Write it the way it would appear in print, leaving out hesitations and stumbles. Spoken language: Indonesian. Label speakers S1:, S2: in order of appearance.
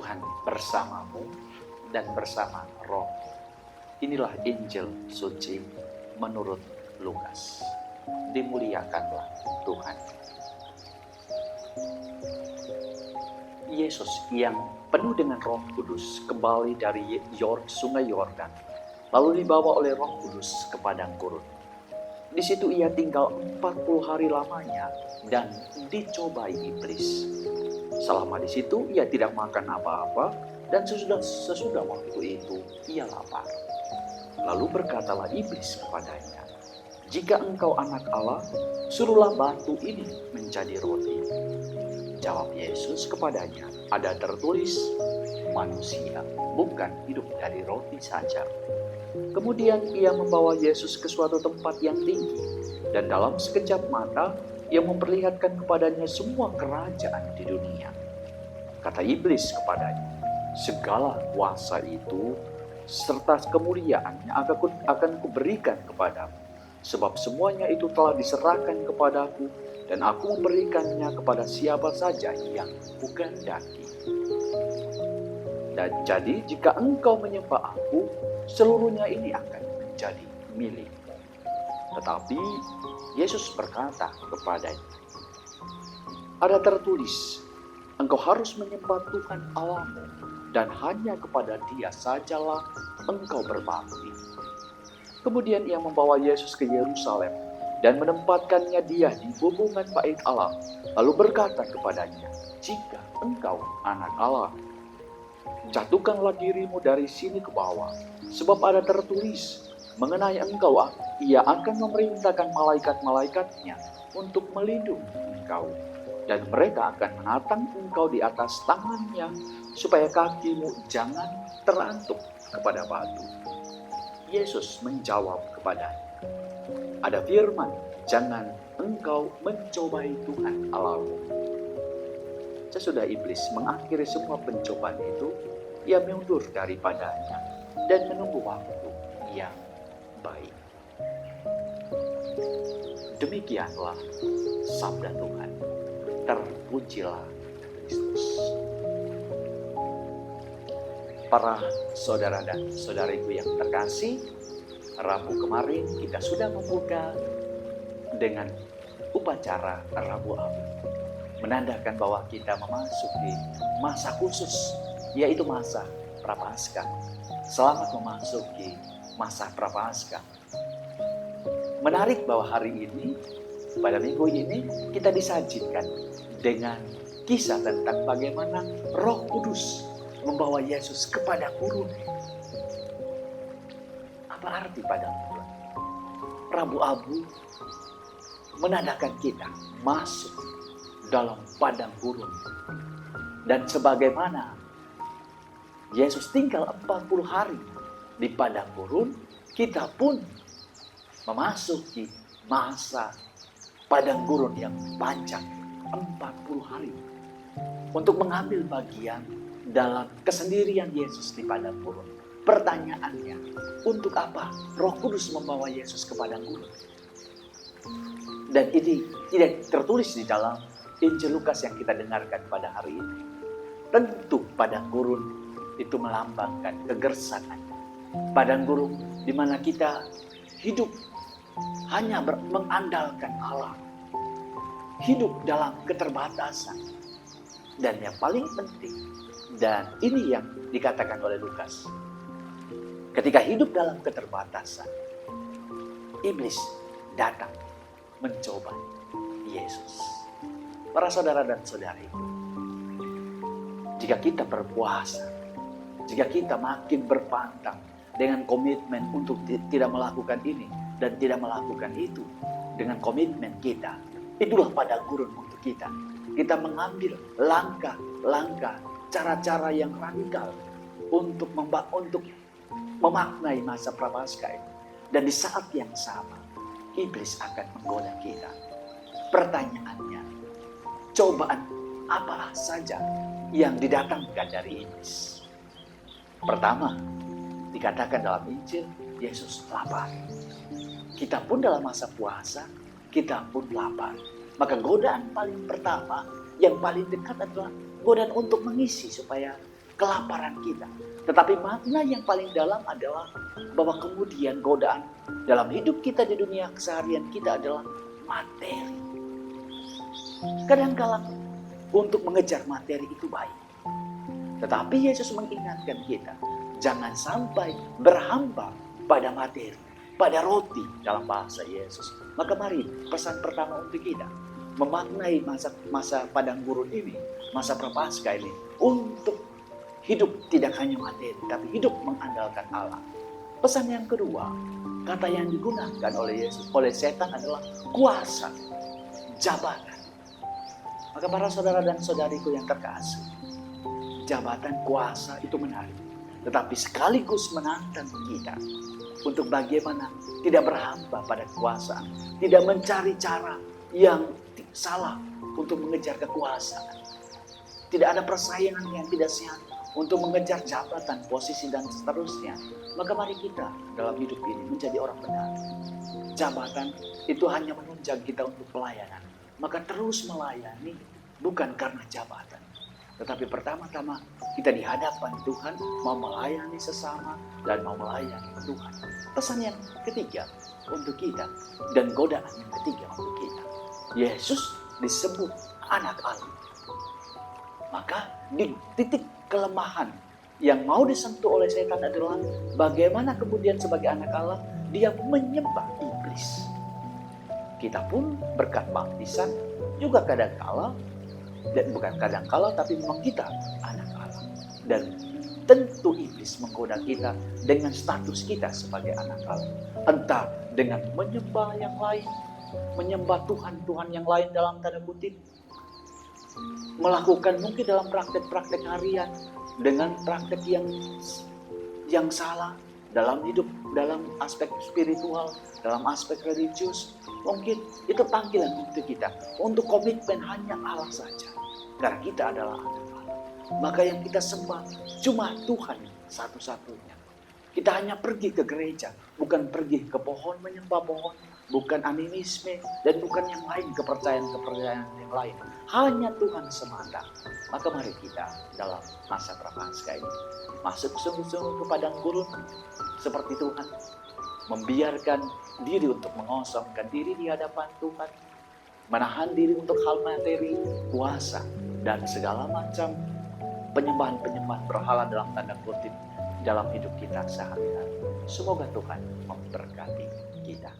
S1: Tuhan bersamamu dan bersama roh. Inilah Injil suci menurut Lukas. Dimuliakanlah Tuhan. Yesus yang penuh dengan Roh Kudus kembali dari Sungai Yordan, lalu dibawa oleh Roh Kudus ke padang gurun. Di situ ia tinggal 40 hari lamanya dan dicobai iblis. Selama di situ ia tidak makan apa-apa dan sesudah waktu itu ia lapar. Lalu berkatalah iblis kepadanya, "Jika engkau anak Allah, suruhlah batu ini menjadi roti." Jawab Yesus kepadanya, "Ada tertulis, manusia bukan hidup dari roti saja." Kemudian ia membawa Yesus ke suatu tempat yang tinggi, dan dalam sekejap mata ia memperlihatkan kepadanya semua kerajaan di dunia. Kata iblis kepadanya, "Segala kuasa itu serta kemuliaannya akan kuberikan kepadamu, sebab semuanya itu telah diserahkan kepadaku, dan aku memberikannya kepada siapa saja yang kukehendaki. Dan jadi jika engkau menyembah aku, seluruhnya ini akan menjadi milikmu." Tetapi Yesus berkata kepadanya, "Ada tertulis, engkau harus menyembah Tuhan Allahmu, dan hanya kepada Dia sajalah engkau berbakti." Kemudian ia membawa Yesus ke Yerusalem dan menempatkannya dia di hubungan bait Allah, lalu berkata kepadanya, "Jika engkau anak Allah, jatuhkanlah dirimu dari sini ke bawah, sebab ada tertulis mengenai engkau, ia akan memerintahkan malaikat-malaikatnya untuk melindungi engkau, dan mereka akan menatang engkau di atas tangannya, supaya kakimu jangan terantuk kepada batu." Yesus menjawab kepadanya, "Ada firman, jangan engkau mencobai Tuhan Allahmu." Sesudah iblis mengakhiri semua pencobaan itu, ia mundur daripadanya dan menunggu waktu yang baik. Demikianlah sabda Tuhan. Terpujilah Kristus. Para saudara dan saudariku yang terkasih, Rabu kemarin kita sudah membuka dengan upacara Rabu Abu, menandakan bahwa kita memasuki masa khusus, yaitu masa Prapaskah. Selamat memasuki masa Prapaskah. Menarik bahwa hari ini, pada minggu ini, kita disajikan dengan kisah tentang bagaimana Roh Kudus membawa Yesus ke padang gurun. Apa arti padang gurun? Rabu Abu menandakan kita masuk dalam padang gurun. Dan sebagaimana Yesus tinggal 40 hari di padang gurun, kita pun memasuki masa padang gurun yang panjang 40 hari untuk mengambil bagian dalam kesendirian Yesus di padang gurun. Pertanyaannya, untuk apa Roh Kudus membawa Yesus ke padang gurun? Dan ini tidak tertulis di dalam Injil Lukas yang kita dengarkan pada hari ini. Tentu padang gurun itu melambangkan kegersakan. Padang gurun di mana kita hidup hanya mengandalkan Allah. Hidup dalam keterbatasan. Dan yang paling penting, dan ini yang dikatakan oleh Lukas, ketika hidup dalam keterbatasan, iblis datang mencoba Yesus. Para saudara dan saudari, jika kita berpuasa, jika kita makin berpantang dengan komitmen untuk tidak melakukan ini dan tidak melakukan itu, dengan komitmen kita, itulah padang gurun untuk kita. Kita mengambil langkah-langkah, cara-cara yang radikal untuk memaknai masa Prapaskah ini. Dan di saat yang sama, iblis akan menggoda kita. Pertanyaannya, cobaan apa saja yang didatangkan dari iblis? Pertama, dikatakan dalam Injil, Yesus lapar. Kita pun dalam masa puasa, kita pun lapar. Maka godaan paling pertama, yang paling dekat adalah godaan untuk mengisi supaya kelaparan kita. Tetapi makna yang paling dalam adalah bahwa kemudian godaan dalam hidup kita di dunia keseharian kita adalah materi. Kadang-kala untuk mengejar materi itu baik. Tetapi Yesus mengingatkan kita, jangan sampai berhamba pada materi, pada roti dalam bahasa Yesus. Maka mari pesan pertama untuk kita, memaknai masa padang gurun ini, masa prapaskah ini, untuk hidup tidak hanya materi, tapi hidup mengandalkan Allah. Pesan yang kedua, kata yang digunakan oleh Yesus, oleh setan adalah kuasa, jabatan. Maka para saudara dan saudariku yang terkasih, jabatan kuasa itu menarik, tetapi sekaligus menantang kita untuk bagaimana tidak berhamba pada kekuasaan, tidak mencari cara yang salah untuk mengejar kekuasaan. Tidak ada persaingan yang tidak sehat untuk mengejar jabatan, posisi, dan seterusnya. Maka mari kita dalam hidup ini menjadi orang benar. Jabatan itu hanya menunjang kita untuk pelayanan. Maka terus melayani bukan karena jabatan. Tetapi pertama-tama kita di hadapan Tuhan mau melayani sesama dan mau melayani Tuhan. Pesan yang ketiga untuk kita dan godaan yang ketiga untuk kita. Yesus disebut anak Allah. Maka di titik kelemahan yang mau disentuh oleh setan adalah bagaimana kemudian sebagai anak Allah dia menyembah iblis. Kita pun berkat baptisan juga kadang-kala, dan bukan kadang-kala tapi memang kita anak Allah. Dan tentu iblis menggoda kita dengan status kita sebagai anak Allah. Entah dengan menyembah yang lain, menyembah Tuhan-Tuhan yang lain dalam tanda kutip, melakukan mungkin dalam praktek-praktek harian dengan praktek yang salah dalam hidup, dalam aspek spiritual, dalam aspek religius. Mungkin itu panggilan untuk kita, untuk komitmen hanya Allah saja, karena kita adalah anak Allah. Maka yang kita sembah cuma Tuhan satu-satunya. Kita hanya pergi ke gereja, bukan pergi ke pohon menyembah pohon, bukan animisme, dan bukan yang lain, kepercayaan-kepercayaan yang lain. Hanya Tuhan semata. Maka mari kita dalam masa prapaskah ini masuk sungguh-sungguh ke padang gurun seperti Tuhan, membiarkan diri untuk mengosongkan diri di hadapan Tuhan, menahan diri untuk hal materi, kuasa, dan segala macam penyembahan-penyembahan berhala dalam tanda kutip dalam hidup kita sehari-hari. Semoga Tuhan memberkati kita.